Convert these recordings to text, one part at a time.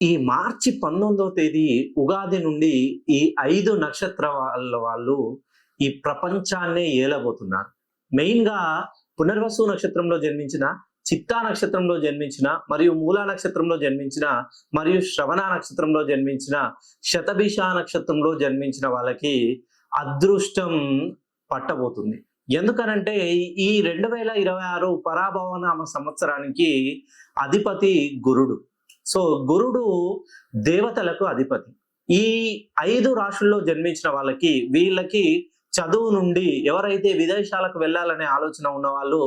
ఈ మార్చి 19వ తేదీ ఉగాది నుండి ఈ 5 నక్షత్రాల వాళ్ళు ఈ ప్రపంచాన్నే ఏలబోతున్నారు. మెయిన్‌గా పునర్వసు నక్షత్రంలో జన్మించిన, చిత్తా నక్షత్రంలో జన్మించిన, మరియు మూలా నక్షత్రంలో జన్మించిన, మరియు శ్రవణ నక్షత్రంలో జన్మించిన, శతభిష నక్షత్రంలో జన్మించిన వాళ్ళకి అదృష్టం పట్టబోతుంది. ఎందుకనంటే ఈ 2026 పరాభవనామ సంవత్సరానికి అధిపతి గురుడు. సో గురుడు దేవతలకు అధిపతి. ఈ 5 రాశుల్లో జన్మించిన వీళ్ళకి చదువు నుండి ఎవరైతే విదేశాలకు వెళ్ళాలనే ఆలోచన ఉన్న వాళ్ళు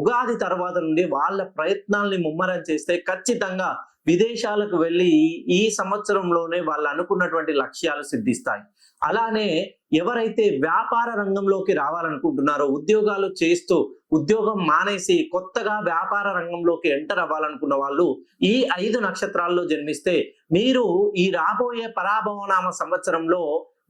ఉగాది తర్వాత నుండి వాళ్ళ ప్రయత్నాల్ని ముమ్మరం చేస్తే ఖచ్చితంగా విదేశాలకు వెళ్ళి ఈ సంవత్సరంలోనే వాళ్ళు అనుకున్నటువంటి లక్ష్యాలు సిద్ధిస్తాయి. అలానే ఎవరైతే వ్యాపార రంగంలోకి రావాలనుకుంటున్నారో, ఉద్యోగాలు చేస్తూ ఉద్యోగం మానేసి కొత్తగా వ్యాపార రంగంలోకి ఎంటర్ అవ్వాలనుకున్న వాళ్ళు ఈ 5 నక్షత్రాల్లో జన్మిస్తే మీరు ఈ రాబోయే పరాభవనామ సంవత్సరంలో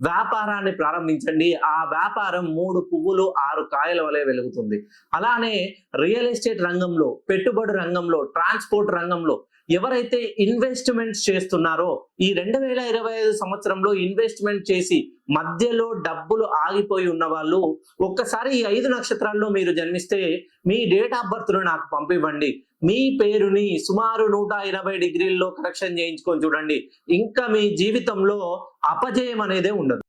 వ్యాపారాన్ని ప్రారంభించండి. ఆ వ్యాపారం 3 పువ్వులు 6 కాయల వలె వెలుగుతుంది. అలానే రియల్ ఎస్టేట్ రంగంలో, పెట్టుబడి రంగంలో, ట్రాన్స్పోర్ట్ రంగంలో ఎవరైతే ఇన్వెస్ట్మెంట్స్ చేస్తున్నారో ఈ 2025 సంవత్సరంలో ఇన్వెస్ట్మెంట్ చేసి మధ్యలో డబ్బులు ఆగిపోయి ఉన్న వాళ్ళు ఒక్కసారి ఈ 5 నక్షత్రాల్లో మీరు జన్మిస్తే మీ డేట్ ఆఫ్ బర్త్ ను నాకు పంపివ్వండి. మీ పేరుని సుమారు 180 డిగ్రీల్లో కరెక్షన్ చేయించుకొని చూడండి. ఇంకా మీ జీవితంలో అపజయం అనేదే ఉండదు.